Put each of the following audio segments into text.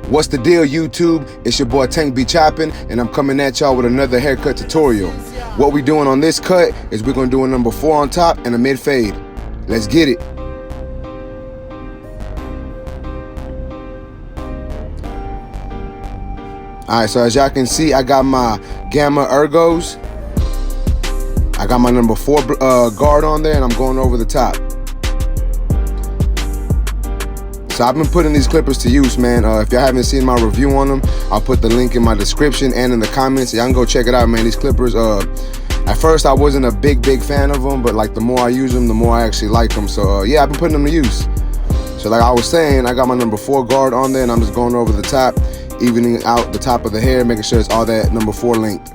What's the deal, YouTube? It's your boy Tank Be Chopping, and I'm coming at y'all with another haircut tutorial. What we doing on this cut is we're gonna do a number 4 on top and a mid fade. Let's get it. Alright, so as y'all can see, I got my Gamma Ergos. I got my number 4 guard on there, and I'm going over the top. So I've been putting these clippers to use, man. If y'all haven't seen my review on them, I'll put the link in my description and in the comments. Y'all can go check it out, man. These clippers, at first I wasn't a big fan of them, but like the more I use them, the more I actually like them. So yeah, I've been putting them to use. So like I was saying, I got my number 4 guard on there, and I'm just going over the top, evening out the top of the hair, making sure it's all that number 4 length.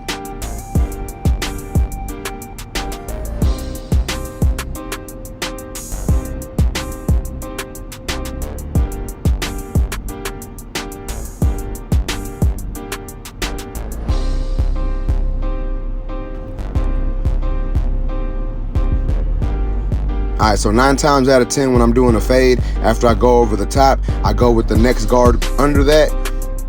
Alright, so 9 times out of 10 when I'm doing a fade, after I go over the top, I go with the next guard under that,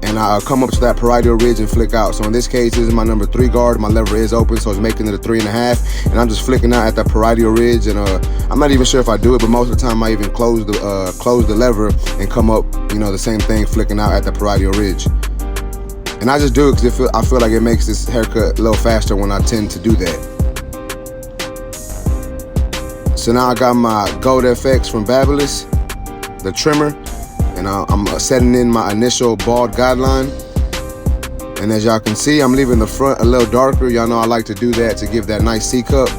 and I come up to that parietal ridge and flick out. So in this case, this is my number 3 guard. My lever is open, so it's making it a 3.5, and I'm just flicking out at that parietal ridge. And I'm not even sure if I do it, but most of the time I even close the lever and come up, you know, the same thing, flicking out at the parietal ridge. And I just do it because I feel like it makes this haircut a little faster when I tend to do that. So now I got my Gold FX from Babyliss, the trimmer, and I'm setting in my initial bald guideline. And as y'all can see, I'm leaving the front a little darker. Y'all know I like to do that to give that nice C-cup.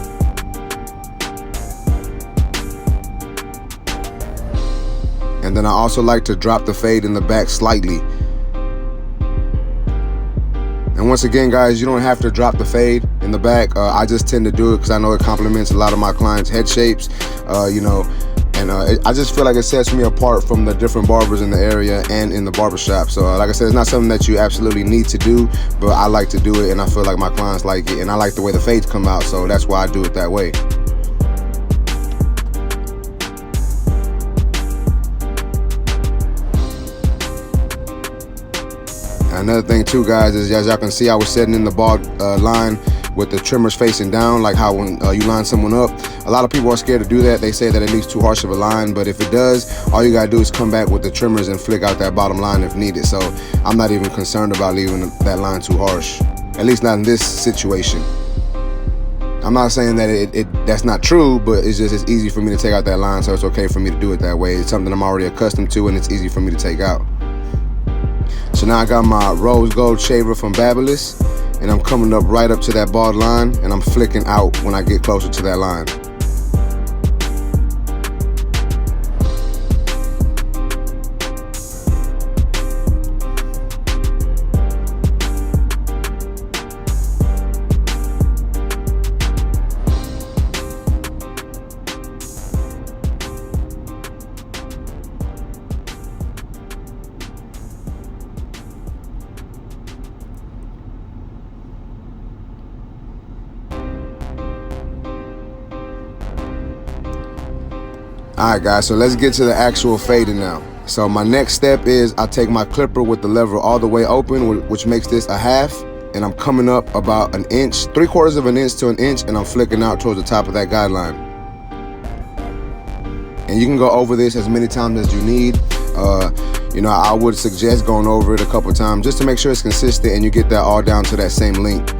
And then I also like to drop the fade in the back slightly. And once again, guys, you don't have to drop the fade in the back. I just tend to do it because I know it complements a lot of my clients' head shapes, you know, and I just feel like it sets me apart from the different barbers in the area and in the barbershop. So like I said, it's not something that you absolutely need to do, but I like to do it, and I feel like my clients like it, and I like the way the fades come out, so that's why I do it that way. Another thing too, guys, is as y'all can see, I was setting in the bald line with the trimmers facing down, like how when you line someone up. A lot of people are scared to do that. They say that it leaves too harsh of a line, but if it does, all you gotta do is come back with the trimmers and flick out that bottom line if needed. So I'm not even concerned about leaving that line too harsh, at least not in this situation. I'm not saying that that's not true, but it's easy for me to take out that line, so it's okay for me to do it that way. It's something I'm already accustomed to, and it's easy for me to take out. So now I got my rose gold shaver from Babyliss, and I'm coming up right up to that bald line, and I'm flicking out when I get closer to that line. Alright guys, so let's get to the actual fading now. So my next step is I take my clipper with the lever all the way open, which makes this a half, and I'm coming up about an inch, 3/4 of an inch to an inch, and I'm flicking out towards the top of that guideline. And you can go over this as many times as you need. You know, I would suggest going over it a couple times just to make sure it's consistent and you get that all down to that same length.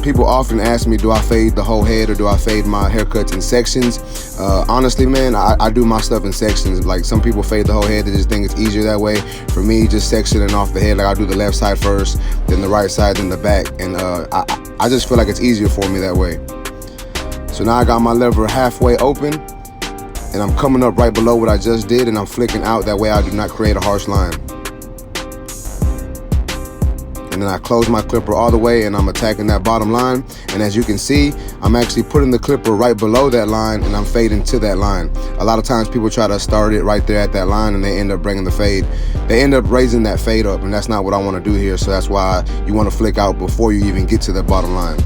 People often ask me, do I fade the whole head or do I fade my haircuts in sections? Honestly, man, I do my stuff in sections. Like some people fade the whole head, they just think it's easier that way. For me, just sectioning off the head, like I do the left side first, then the right side, then the back. And I just feel like it's easier for me that way. So now I got my lever halfway open, and I'm coming up right below what I just did, and I'm flicking out, that way I do not create a harsh line. And then I close my clipper all the way, and I'm attacking that bottom line. And as you can see, I'm actually putting the clipper right below that line, and I'm fading to that line. A lot of times people try to start it right there at that line, and they end up bringing the fade. They end up raising that fade up, and that's not what I want to do here. So that's why you want to flick out before you even get to the bottom line.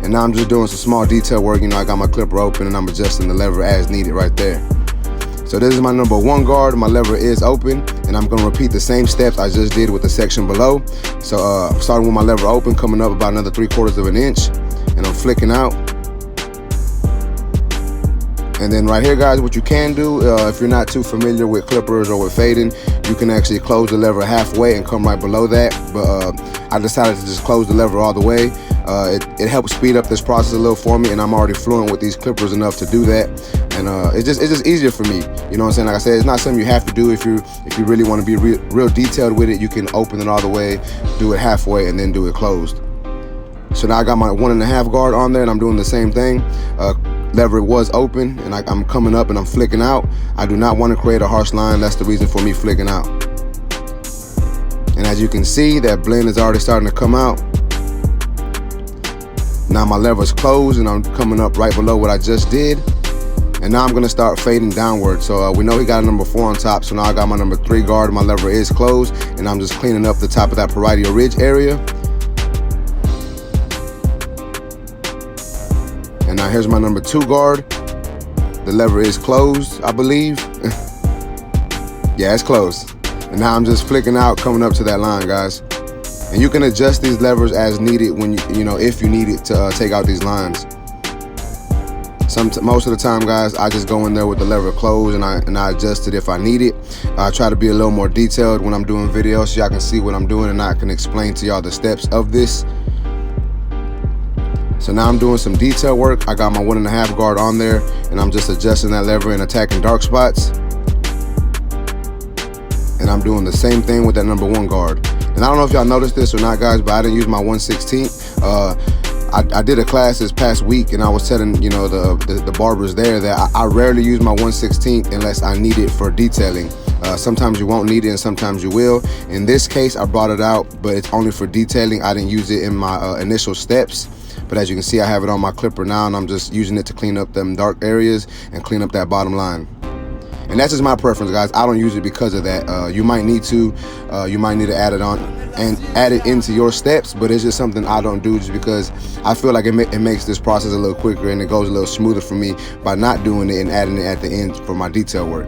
And now I'm just doing some small detail work. You know, I got my clipper open, and I'm adjusting the lever as needed right there. So this is my number 1 guard. My lever is open, and I'm gonna repeat the same steps I just did with the section below. So I'm starting with my lever open, coming up about another 3/4 of an inch, and I'm flicking out. And then right here, guys, what you can do, if you're not too familiar with clippers or with fading, you can actually close the lever halfway and come right below that. But I decided to just close the lever all the way. It helps speed up this process a little for me, and I'm already fluent with these clippers enough to do that. And it's just easier for me. You know what I'm saying? Like I said, it's not something you have to do. If you really want to be real detailed with it, you can open it all the way, do it halfway, and then do it closed. So now I got my 1.5 guard on there, and I'm doing the same thing. Lever was open, and I'm coming up and I'm flicking out. I do not want to create a harsh line. That's the reason for me flicking out. And as you can see, that blend is already starting to come out. Now my lever's closed, and I'm coming up right below what I just did. And now I'm gonna start fading downward. So we know he got a number 4 on top, so now I got my number 3 guard. My lever is closed, and I'm just cleaning up the top of that parietal ridge area. And now here's my number 2 guard. The lever is closed, I believe. Yeah, it's closed. And now I'm just flicking out, coming up to that line, guys. And you can adjust these levers as needed when you know, if you need it to take out these lines. Most of the time, guys, I just go in there with the lever closed, and I adjust it if I need it. I try to be a little more detailed when I'm doing videos, so y'all can see what I'm doing, and I can explain to y'all the steps of this. So now I'm doing some detail work. I got my 1.5 guard on there, and I'm just adjusting that lever and attacking dark spots. And I'm doing the same thing with that number 1 guard. And I don't know if y'all noticed this or not, guys, but I didn't use my 1/16. I did a class this past week, and I was telling, you know, the barbers there that I rarely use my 1/16 unless I need it for detailing. Sometimes you won't need it, and sometimes you will. In this case, I brought it out, but it's only for detailing. I didn't use it in my initial steps. But as you can see, I have it on my clipper now, and I'm just using it to clean up them dark areas and clean up that bottom line. And that's just my preference, guys. I don't use it because of that. You might need to add it on and add it into your steps, but it's just something I don't do just because I feel like it makes this process a little quicker, and it goes a little smoother for me by not doing it and adding it at the end for my detail work.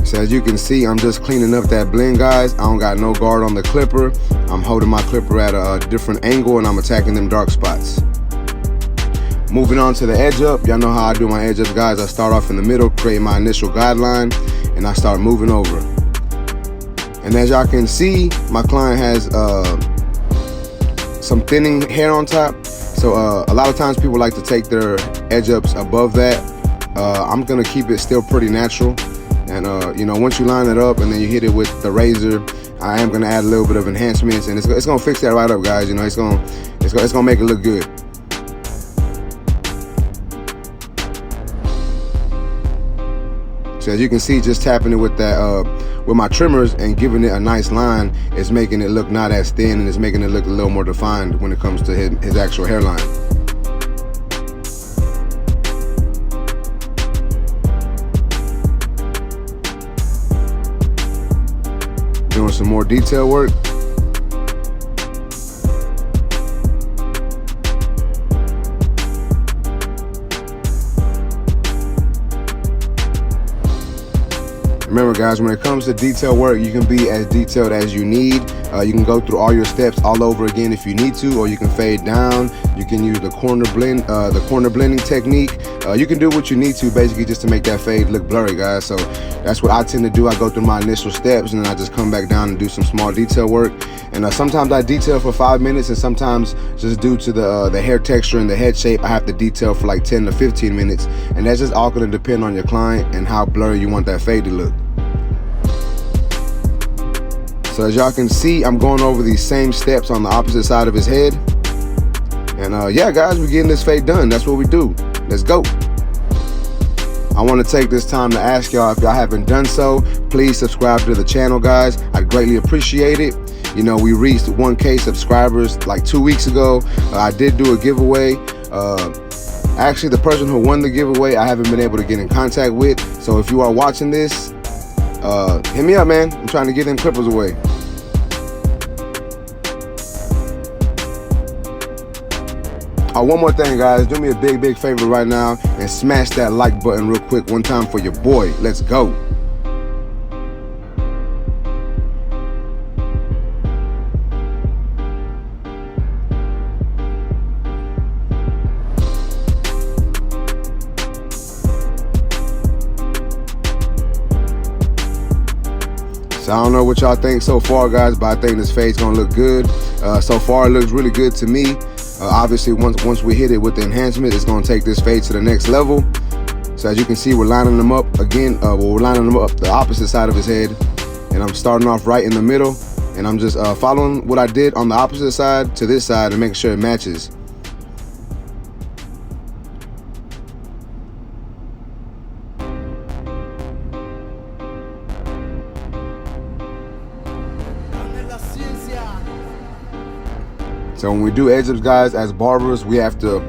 So as you can see, I'm just cleaning up that blend, guys. I don't got no guard on the clipper. I'm holding my clipper at a different angle, and I'm attacking them dark spots. Moving on to the edge up. Y'all know how I do my edge ups, guys. I start off in the middle, create my initial guideline, and I start moving over. And as y'all can see, my client has some thinning hair on top. So a lot of times people like to take their edge ups above that. I'm gonna keep it still pretty natural. And you know, once you line it up and then you hit it with the razor, I am gonna add a little bit of enhancements, and it's gonna fix that right up, guys. You know, it's gonna make it look good. So as you can see, just tapping it with that with my trimmers and giving it a nice line is making it look not as thin, and it's making it look a little more defined when it comes to his actual hairline. Doing some more detail work. Remember, guys, when it comes to detail work, you can be as detailed as you need. You can go through all your steps all over again if you need to, or you can fade down. You can use the corner blending technique. You can do what you need to, basically, just to make that fade look blurry, guys. So that's what I tend to do. I go through my initial steps, and then I just come back down and do some small detail work. And sometimes I detail for 5 minutes, and sometimes just due to the hair texture and the head shape, I have to detail for like 10 to 15 minutes. And that's just all going to depend on your client and how blurry you want that fade to look. So as y'all can see, I'm going over these same steps on the opposite side of his head. And yeah, guys, we're getting this fade done. That's what we do. Let's go. I want to take this time to ask y'all, if y'all haven't done so, please subscribe to the channel, guys. I'd greatly appreciate it. You know, we reached 1K subscribers like 2 weeks ago. I did do a giveaway. Actually, the person who won the giveaway, I haven't been able to get in contact with. So if you are watching this, hit me up, man. I'm trying to get them clippers away. One more thing, guys, do me a big favor right now and smash that like button real quick one time for your boy. Let's go. So I don't know what y'all think so far, guys, but I think this fade's gonna look good. So far, it looks really good to me. Obviously, once we hit it with the enhancement, it's gonna take this fade to the next level. So as you can see, we're lining them up again. We're lining them up the opposite side of his head, and I'm starting off right in the middle, and I'm just following what I did on the opposite side to this side and making sure it matches. So when we do edge ups, guys, as barbers, we have to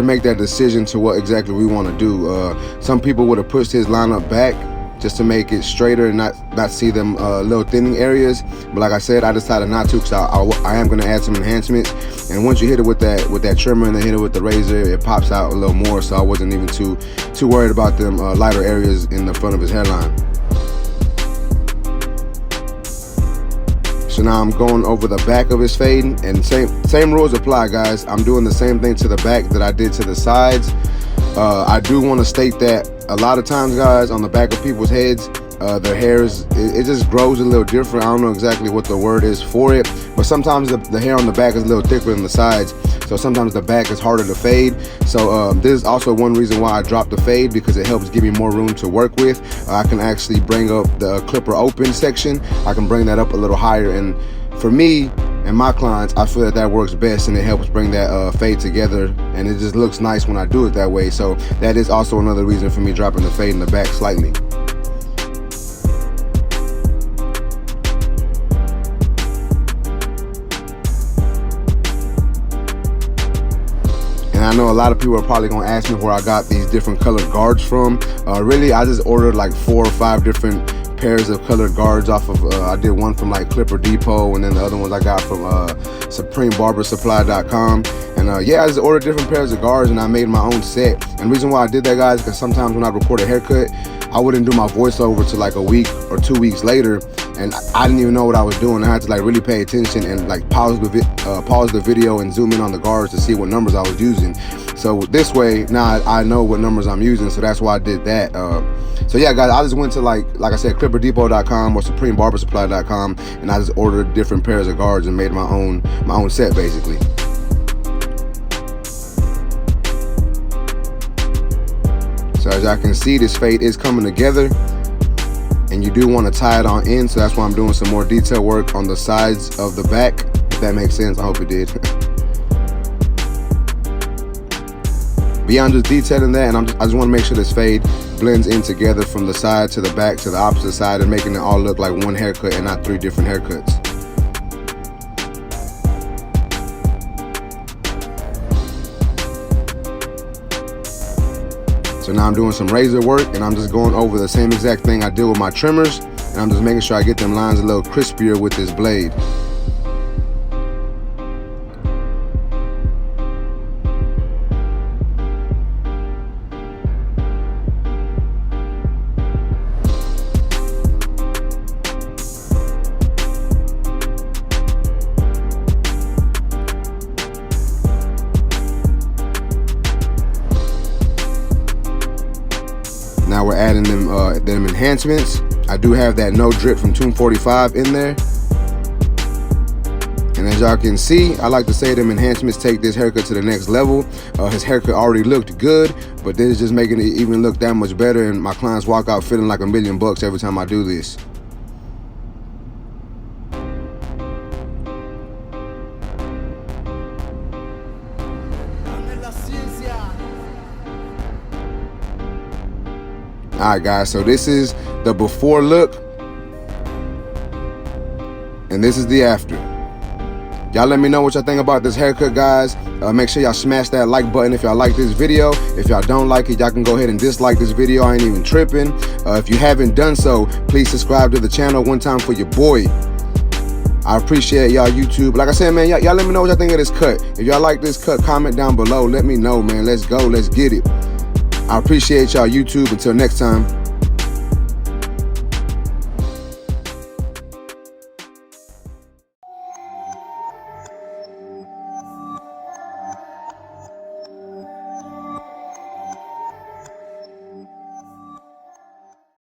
make that decision to what exactly we want to do. Some people would have pushed his lineup back just to make it straighter and not see them little thinning areas. But like I said, I decided not to, because I am going to add some enhancements. And once you hit it with that trimmer and then hit it with the razor, it pops out a little more. So I wasn't even too worried about them lighter areas in the front of his hairline. So now I'm going over the back of his fade, and same rules apply, guys. I'm doing the same thing to the back that I did to the sides. I do want to state that a lot of times, guys, on the back of people's heads, their hairs, it just grows a little different. I don't know exactly what the word is for it, but sometimes the hair on the back is a little thicker than the sides. So sometimes the back is harder to fade. So this is also one reason why I dropped the fade, because it helps give me more room to work with. I can actually bring up the clipper open section. I can bring that up a little higher. And for me and my clients, I feel that works best, and it helps bring that fade together. And it just looks nice when I do it that way. So that is also another reason for me dropping the fade in the back slightly. I know a lot of people are probably gonna ask me where I got these different colored guards from. Really, I just ordered like 4 or 5 different pairs of colored guards off of, I did one from like Clipper Depot, and then the other ones I got from SupremeBarberSupply.com. And yeah, I just ordered different pairs of guards and I made my own set. And the reason why I did that, guys, because sometimes when I record a haircut, I wouldn't do my voiceover till like a week or 2 weeks later, and I didn't even know what I was doing. I had to like really pay attention and like pause the video and zoom in on the guards to see what numbers I was using. So this way, now I know what numbers I'm using, so that's why I did that. So yeah, guys, I just went to like I said, ClipperDepot.com or SupremeBarberSupply.com, and I just ordered different pairs of guards and made my own set basically. So as y'all can see, this fade is coming together, and you do want to tie it on in, so that's why I'm doing some more detail work on the sides of the back, if that makes sense. I hope it did. Beyond just detailing that, and I just want to make sure this fade blends in together from the side to the back to the opposite side, and making it all look like one haircut and not 3 different haircuts. So now I'm doing some razor work, and I'm just going over the same exact thing I did with my trimmers, and I'm just making sure I get them lines a little crispier with this blade. Now we're adding them enhancements. I do have that no drip from Tomb 45 in there. And as y'all can see, I like to say them enhancements take this haircut to the next level. His haircut already looked good, but this is just making it even look that much better, and my clients walk out feeling like $1,000,000 every time I do this. Alright guys, so this is the before look, and this is the after. Y'all let me know what y'all think about this haircut, guys. Make sure y'all smash that like button if y'all like this video. If y'all don't like it, y'all can go ahead and dislike this video. I ain't even tripping. If you haven't done so, please subscribe to the channel one time for your boy. I appreciate y'all YouTube. Like I said, man, y'all let me know what y'all think of this cut. If y'all like this cut, comment down below. Let me know, man. Let's go. Let's get it. I appreciate y'all YouTube. Until next time.